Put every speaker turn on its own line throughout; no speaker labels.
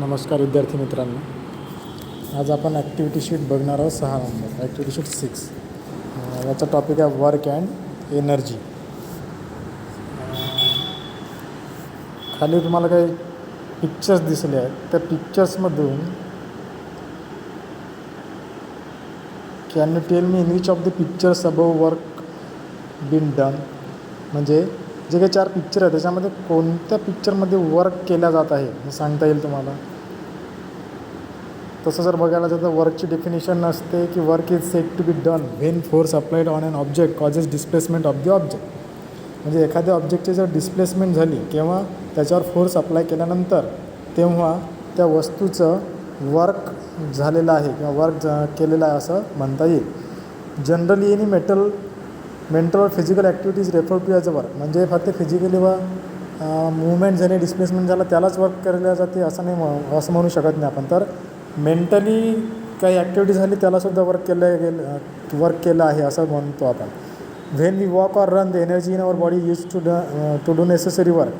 नमस्कार विद्यार्थी मित्रांनो, आज आपण ॲक्टिव्हिटी शीट बघणार आहोत 6 नंबर ॲक्टिव्हिटी शीट 6. याचा टॉपिक आहे वर्क अँड एनर्जी. खाली तुम्हाला काही पिक्चर्स दिसले आहेत. त्या पिक्चर्समधून can you tell me in which of the pictures above work been done. म्हणजे जे काही 4 पिक्चर आहेत त्याच्यामध्ये कोणत्या पिक्चरमध्ये वर्क केल्या जात आहे हे सांगता येईल तुम्हाला. तसं जर बघायला तर वर्कची डेफिनेशन असते की work is set to be done when force applied on an object causes displacement of the object. म्हणजे एखाद्या ऑब्जेक्टची जर डिस्प्लेसमेंट झाली किंवा त्याच्यावर फोर्स अप्लाय केल्यानंतर तेव्हा त्या वस्तूचं वर्क झालेलं आहे किंवा वर्क केलेलं आहे असं म्हणता येईल. जनरली एनी मेंटल और physical activities refer to as a work. म्हणजे फक्त फिजिकली व मुवमेंट झाली, डिस्प्लेसमेंट झाला त्यालाच वर्क केल्या जाते असं नाही, असं म्हणू शकत नाही आपण. तर मेंटली काही ॲक्टिव्हिटी झाली त्यालासुद्धा वर्क केलं आहे असं म्हणतो आपण. When we walk or run the energy in our body use to do necessary work.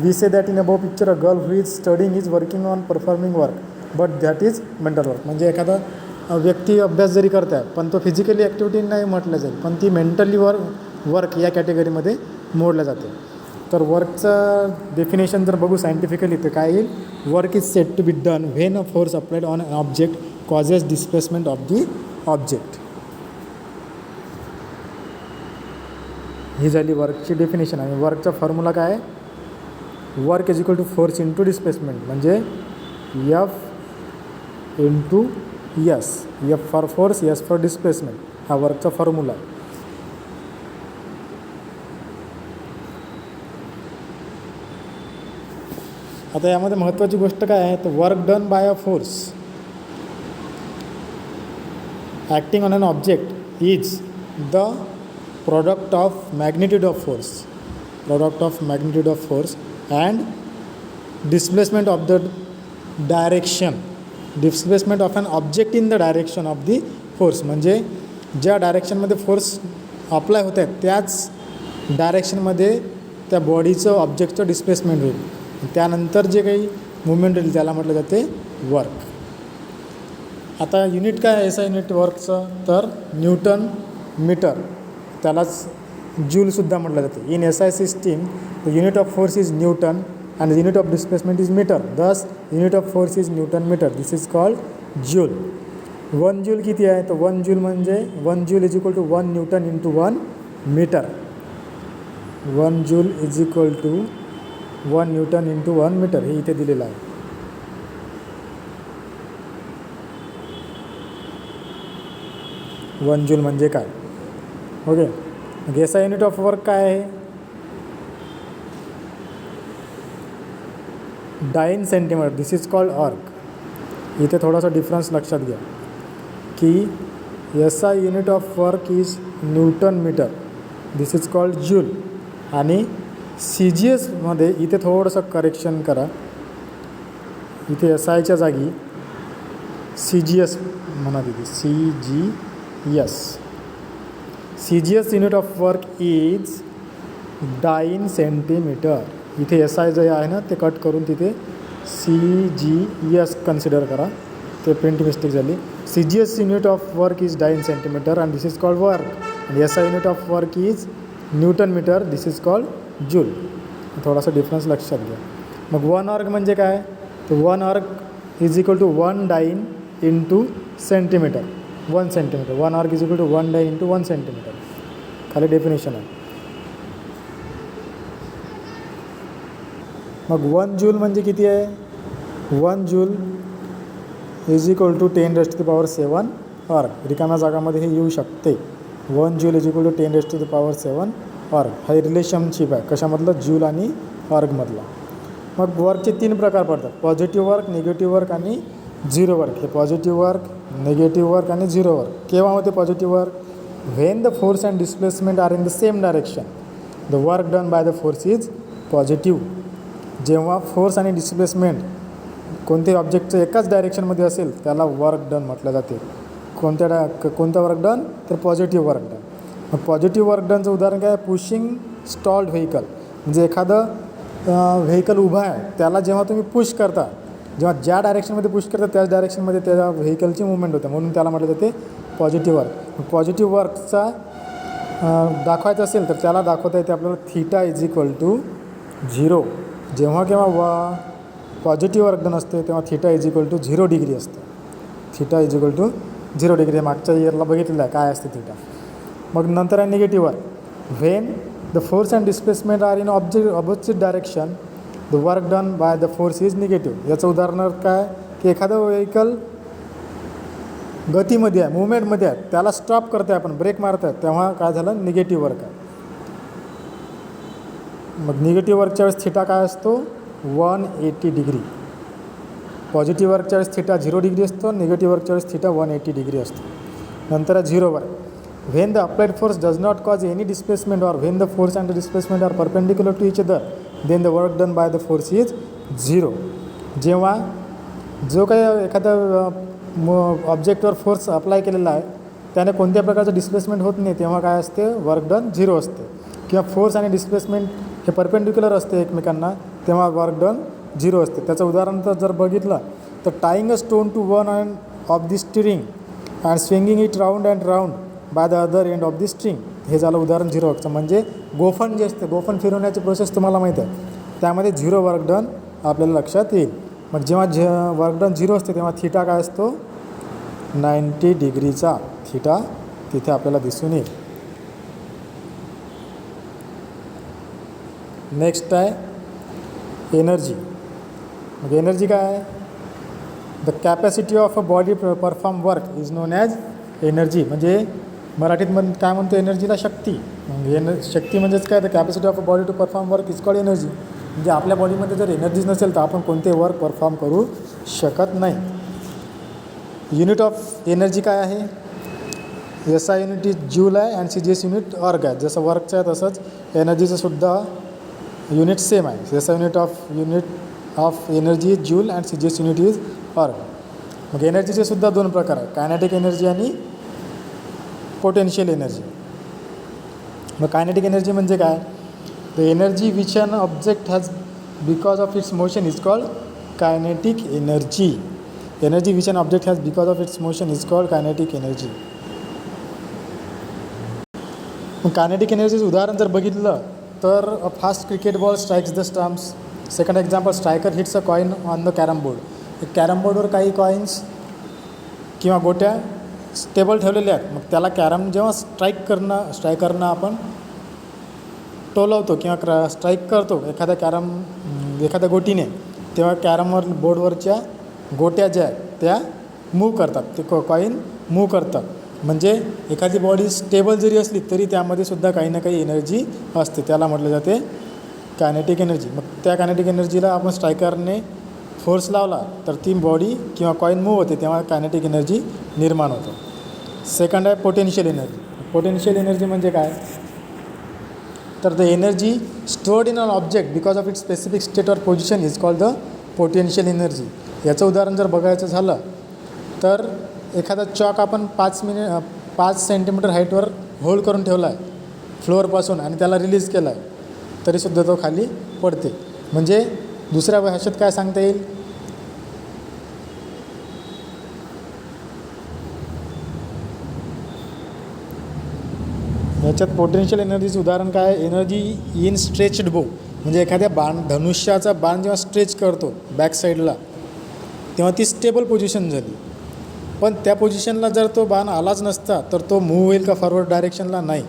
We say that in above picture a girl who is studying is working on performing work but that is mental work. म्हणजे एखादा व्यक्ती अभ्यास जरी करत आहे पण तो physically activity नाही म्हटलं जाईल, पण ती मेंटली वर्क या कॅटेगरीमध्ये मोडल्या जाते. तर वर्कचं डेफिनेशन जर बघू सायंटिफिकली तर काय येईल, work is set to be done when a force applied on an object causes displacement of the object. ही झाली वर्कची डेफिनेशन. आणि वर्कचा फॉर्म्युला काय आहे, work is equal to force into displacement. म्हणजे F into S, F for force, S for displacement, हा वर्कचा फॉर्म्युला आहे. आता यामध्ये महत्त्वाची गोष्ट काय आहे, तर work done by a force acting on an object is the product of magnitude of force and displacement of the direction, displacement of an object in the direction of the force. म्हणजे ज्या डायरेक्शनमध्ये force apply होत आहे त्याच डायरेक्शनमध्ये त्या बॉडीचं ऑब्जेक्टचं displacement होईल. त्यानंतर जे काही मुवमेंट होईल त्याला म्हटलं जाते वर्क. आता युनिट काय आहे SI युनिट वर्कचं, तर न्यूटन मीटर, त्यालाच जूलसुद्धा म्हटलं जातं. In SI system the unit of force is newton and the unit of displacement is metre. Thus unit of force is newton metre. This is called joule. 1 joule किती आहे, तर 1 joule म्हणजे 1 joule is equal to 1 newton into 1 metre. 1 joule is equal to 1 newton into 1 metre हे इथे दिलेलं आहे. One joule म्हणजे काय, okay. SI unit of work काय आहे, dyne centimetre. This is called erg. इथे थोडासा डिफरन्स लक्षात घ्या की SI unit of work is newton metre, this is called joule. आणि CGSमध्ये इथे थोडंसं करेक्शन करा. इथे SIच्या जागी CGS म्हणा तिथे CGS unit of work is dyne centimetre. इथे SI जे आहे ना ते कट करून तिथे CGS कन्सिडर करा, ते प्रिंट मिस्टेक झाली. CGS unit of work is dyne centimetre and this is called work. आणि SI unit of work is newton metre, this is called joule. थोडासा डिफरन्स लक्षात घ्या. मग 1 अर्क म्हणजे काय, तर 1 erg is equal to 1 dyne into centimetre. 1 centimetre, 1 erg is equal to 1 dyne into 1 centimetre. खाली डेफिनेशन आहे. मग 1 जूल म्हणजे किती आहे, 1 जूल इज इक्वल टू 10⁻⁷ अर्क. रिकाम्या जागामध्ये हे येऊ शकते. 1 जूल इज इक्वल टू 10⁻⁷ अर्क. हा रिलेशनशिप आहे कशामधलं, जूल आणि अर्कमधला. मग वर्कचे 3 प्रकार पडतात, पॉझिटिव्ह वर्क, निगेटिव्ह वर्क आणि झिरो वर्क. हे पॉझिटिव्ह वर्क, निगेटिव्ह वर्क आणि झिरो वर्क. केव्हा होते positive work, when the force and displacement are in the same direction the work done by the force is positive. जेव्हा force आणि displacement कोणत्याही ऑब्जेक्टचं एकाच डायरेक्शनमध्ये असेल त्याला वर्क डन म्हटलं जाते. कोणतं वर्क डन, तर पॉझिटिव्ह वर्क डन. मग पॉझिटिव्ह वर्क डनचं उदाहरण काय, पुशिंग स्टॉल्ड व्हेकल. म्हणजे एखादं व्हेकल उभा आहे त्याला जेव्हा तुम्ही पुश करता जेव्हा ज्या डायरेक्शनमध्ये पुश करतात त्याच डायरेक्शनमध्ये त्या व्हेकलची मुवमेंट होते, म्हणून त्याला म्हटलं जाते पॉझिटिव्ह वर्क. पॉझिटिव्ह वर्कचा दाखवायचं असेल तर त्याला दाखवता येते आपल्याला थीटा इज इक्वल टू 0. जेव्हा केव्हा पॉझिटिव्ह वर्क डन असते तेव्हा theta is equal to 0 degree असते. Theta is equal to 0 degree मागच्या इयरला बघितलेलं आहे काय असते थीटा. मग नंतर आहे negative work. When the force and displacement are in opposite direction the work done by the force is negative. याचं उदाहरण काय की एखादं व्हेकल गतीमध्ये आहे, मुवमेंटमध्ये आहे, त्याला स्टॉप करते आपण, ब्रेक मारत आहे, तेव्हा काय झालं निगेटिव्ह वर्क आहे. मग निगेटिव्ह वर्कच्या वेळेस थीटा काय असतो 180 डिग्री. पॉझिटिव्ह वर्कच्या वेळेस थीटा 0 डिग्री असतो, निगेटिव्ह वर्कच्या वेळेस थीटा 180 डिग्री असतो. नंतर आहे 0 work. When the applied force does not cause any displacement or when the force and the displacement are perpendicular to each other then the work done by the force is 0. जेव्हा जो काही एखाद्या ऑब्जेक्टवर force apply केलेला आहे त्याने कोणत्या प्रकारचं displacement होत नाही तेव्हा काय असते वर्क डन 0 असते. किंवा फोर्स आणि डिस्प्लेसमेंट हे परपेंडिक्युलर असते एकमेकांना तेव्हा वर्क डन 0 असते. त्याचं उदाहरण तर जर बघितलं तर tying a stone to one end of the string and swinging it round and round by the other end of the string. हे झालं उदाहरण 0 वर्कचं. म्हणजे गोफन जे असते, गोफन फिरवण्याची प्रोसेस तुम्हाला माहीत आहे, त्यामध्ये 0 वर्क डन आपल्याला लक्षात येईल. मग जेव्हा वर्क डन 0 असते तेव्हा थीटा काय असतो 90 डिग्रीचा थीटा तिथे आपल्याला दिसून येईल. नेक्स्ट आहे एनर्जी. मग एनर्जी काय आहे the capacity of a body perform work is non as energy. म्हणजे मराठीत काय म्हणतो एनर्जीला शक्ती. मग शक्ती म्हणजेच काय the capacity of a body to perform work is called energy. म्हणजे आपल्या बॉडीमध्ये जर एनर्जीज नसेल तर आपण कोणते वर्क परफॉर्म करू शकत नाही. युनिट ऑफ एनर्जी काय आहे SI युनिट इज जूल आहे अँड CGS युनिट अर्ग आहे. जसं वर्कचं आहे तसंच एनर्जीचं सुद्धा युनिट सेम आहे. SI unit of energy is joule and CGS unit is erg. मग एनर्जीचे सुद्धा 2 प्रकार आहेत, कायनेटिक एनर्जी आणि पोटेन्शियल एनर्जी. मग कायनेटिक एनर्जी म्हणजे काय the energy which an object has because of its motion is called kinetic energy. Energy which an object has because of its motion is called kinetic energy. मग kinetic एनर्जीचं उदाहरण जर बघितलं तर a fast cricket ball strikes the stumps. Second example striker hits a coin on the carrom board. Carrom बोर्डवर काही coins किंवा गोट्या stable ठेवलेल्या आहेत. मग त्याला कॅरम जेव्हा स्ट्रायकरनं आपण टोलवतो किंवा स्ट्राईक करतो एखाद्या गोटीने तेव्हा कॅरमवर बोर्डवरच्या गोट्या ज्या आहेत त्या मूव्ह करतात, ते कॉईन मूव्ह करतात. म्हणजे एखादी बॉडी स्टेबल जरी असली तरी त्यामध्ये सुद्धा काही ना काही एनर्जी असते, त्याला म्हटलं जाते कायनेटिक एनर्जी. मग त्या कायनेटिक एनर्जीला आपण स्ट्रायकरने फोर्स लावला तर ती बॉडी किंवा कॉईन मूव्ह होते तेव्हा कायनेटिक एनर्जी निर्माण होतं. सेकंड आहे पोटेन्शियल एनर्जी. पोटेन्शियल एनर्जी म्हणजे काय तर the energy stored in an object because of its specific state or position is called the potential energy. याचं उदाहरण जर बघायचं झालं तर एखादा चॉक आपण 5 सेंटीमीटर हाईटवर होल्ड करून ठेवला आहे फ्लोअरपासून आणि त्याला रिलीज केला आहे तरीसुद्धा तो खाली पडते. म्हणजे दुसऱ्या भाषेत काय सांगता येईल याच्यात पोटेन्शियल एनर्जीचं उदाहरण काय आहे एनर्जी इन स्ट्रेच्ड बो. म्हणजे एखाद्या धनुष्याचा बाण जेव्हा स्ट्रेच करतो बॅक साईडला तेव्हा ती स्टेबल पोझिशन झाली, पण त्या पोझिशनला जर तो बाण आलाच नसता तर तो मूव्ह होईल का फॉरवर्ड डायरेक्शनला नाही.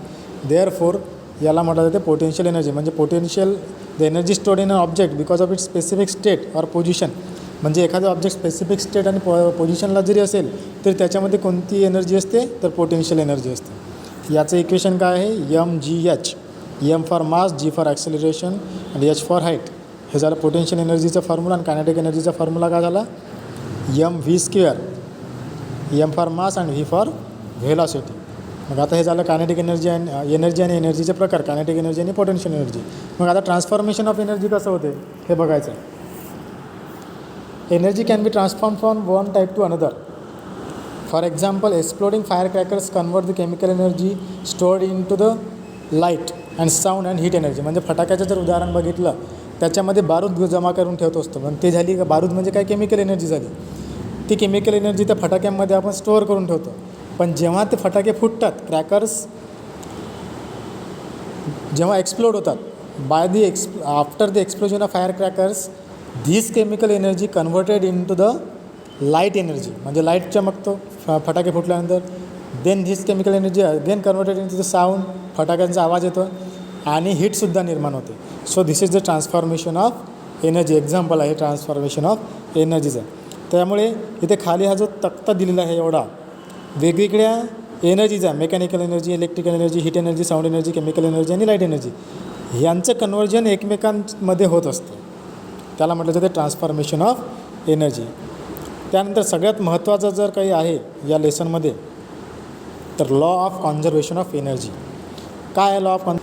देअरफॉर याला म्हटलं जाते पोटेन्शियल एनर्जी. म्हणजे potential the energy stored in a object because of its specific state or position. म्हणजे एखादं ऑब्जेक्ट स्पेसिफिक स्टेट आणि पोझिशनला जरी असेल तरी त्याच्यामध्ये कोणती एनर्जी असते तर पोटेन्शियल एनर्जी असते. याचं इक्वेशन काय आहे mgh. m for mass, g for acceleration आणि h फॉर हाईट. हे झालं पोटेन्शियल एनर्जीचा फॉर्म्युला. आणि कायनेटिक एनर्जीचा फॉर्म्युला काय झाला mv². m फॉर मास आणि v फॉर व्हेलॉसिटी. मग आता हे झालं कायनेटिक एनर्जी आणि एनर्जीचे प्रकार, कायनेटिक एनर्जी आणि पोटेन्शियल एनर्जी. मग आता ट्रान्सफॉर्मेशन ऑफ एनर्जी कसं होते हे बघायचं. Energy can be transform from one type to another. For example exploding firecrackers convert the chemical energy stored in to the light and sound and heat energy. म्हणजे फटाक्याचं जर उदाहरण बघितलं त्याच्यामध्ये बारूद जमा करून ठेवत असतो. पण ते झाली का बारूद म्हणजे काय, केमिकल एनर्जी झाली. ती केमिकल एनर्जी त्या फटाक्यांमध्ये आपण स्टोअर करून ठेवतो. पण जेव्हा ते फटाके फुटतात, क्रॅकर्स जेव्हा एक्सप्लोड होतात, by the after the explosion of fire crackers, this chemical energy converted in to the light energy, म्हणजे लाईट चमकतो फटाके फुटल्यानंतर. Then this chemical energy again converted in to the sound, फटाक्यांचा आवाज येतो आणि हीटसुद्धा निर्माण होते. So this is the transformation of energy. Example आहे ट्रान्सफॉर्मेशन ऑफ एनर्जीचं. त्यामुळे इथे खाली हा जो तक्ता दिलेला आहे एवढा, वेगवेगळ्या एनर्जीचा, mechanical energy, electrical energy, heat energy, sound energy, chemical energy आणि लाईट एनर्जी, यांचं कन्वर्जन एकमेकांमध्ये होत असतं. त्याला म्हटलं जातं ट्रान्सफॉर्मेशन ऑफ एनर्जी. त्यानंतर सगळ्यात महत्त्वाचं जर काही आहे या लेसनमध्ये, तर law of conservation of energy. काय आहे law of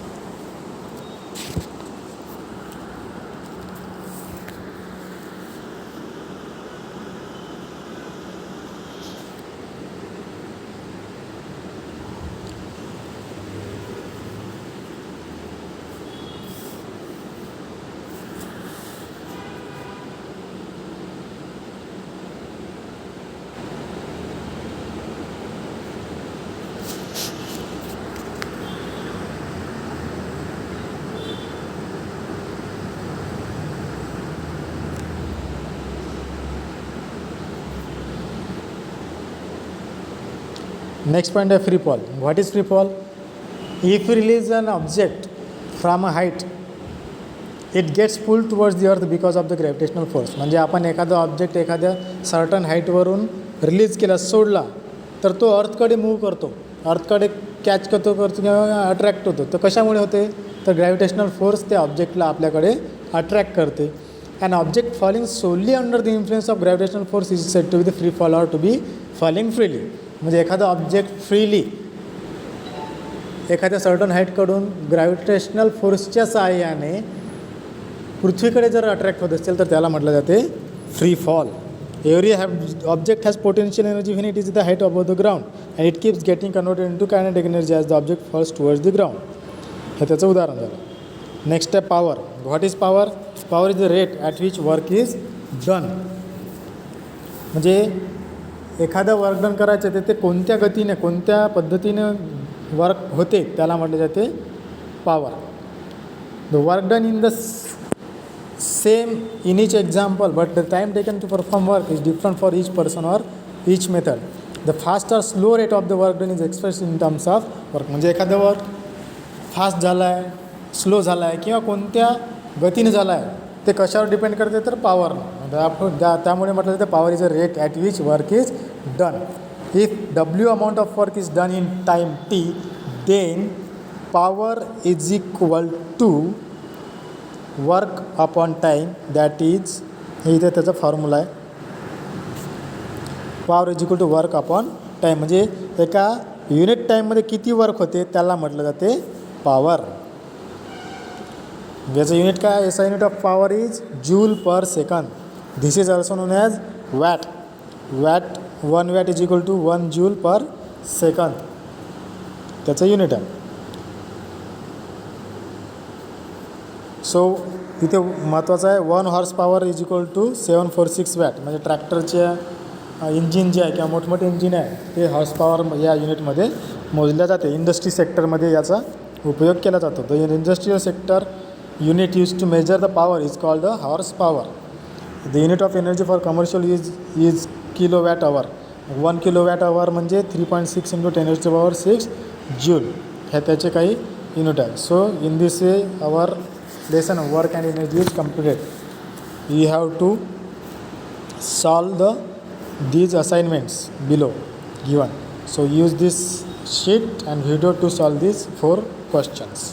Next point of free fall. What is free fall? If we release an object from a height, it gets pulled towards the earth because of the gravitational force. म्हणजे आपण एखादा object एखाद्या certain हाईटवरून release केला, सोडला, तर तो अर्थकडे move करतो, अर्थकडे catch करतो किंवा अट्रॅक्ट होतो. तर कशामुळे होते, तर ग्रॅव्हिटेशनल फोर्स त्या ऑब्जेक्टला आपल्याकडे अट्रॅक्ट करते. And object falling solely under the influence of gravitational force is said to be the free fall or to be falling freely. म्हणजे एखादा ऑब्जेक्ट फ्रीली एखाद्या सर्टन हाईटकडून ग्रॅव्हिटेशनल फोर्सच्या सहाय्याने पृथ्वीकडे जर अट्रॅक्ट होत असेल तर त्याला म्हटलं जाते free fall. Every object has potential energy when it is the height above the ground and it keeps getting converted in to kinetic energy as the object falls towards the ground. हे त्याचं उदाहरण झालं. Next आहे power. What is power? Power is the rate at which work is done. म्हणजे एखादं work done करायचं तर ते कोणत्या गतीने, कोणत्या पद्धतीने वर्क होते त्याला म्हटले जाते power. The work done in the same in each example, but the time taken to perform work is different for each person or each method. The fast or slow rate of the work done is expressed in terms of work. म्हणजे एखादं work fast झाला आहे, slow झाला आहे किंवा कोणत्या गतीने झाला आहे ते कशावर डिपेंड करते, तर पॉवरनं. त्यामुळे म्हटलं जातं power is a rate at which work is done. If W amount of work is done in time T, then power is equal to work upon time, that is, हे इथे त्याचा फॉर्म्युला आहे, power is equal to work upon time. म्हणजे एका unit टाईममध्ये किती work होते त्याला म्हटलं जाते पॉवर. याचं युनिट काय? याचा unit of power is joule per second. This is also known as watt. Watt, 1 watt is equal to 1 joule per second, त्याचं युनिट आहे. सो इथे महत्त्वाचं आहे 1 horse power is equal to 746 watt. म्हणजे ट्रॅक्टरच्या इंजिन जे आहे किंवा मोठमोठे इंजिन आहे ते हॉर्स पॉवर या युनिटमध्ये मोजल्या जाते. इंडस्ट्री सेक्टरमध्ये याचा उपयोग केला जातो. The industrial sector unit used to measure the power is called the horsepower. The unit of energy for commercial is kilowatt hour. 1 kilowatt hour म्हणजे 3.6 into 10 to the power 6 joule. हे त्याचे काही युनिट आहे. So in this way our lesson work and energy is completed. You have to solve these assignments below given. So use this sheet and video to solve these 4 questions.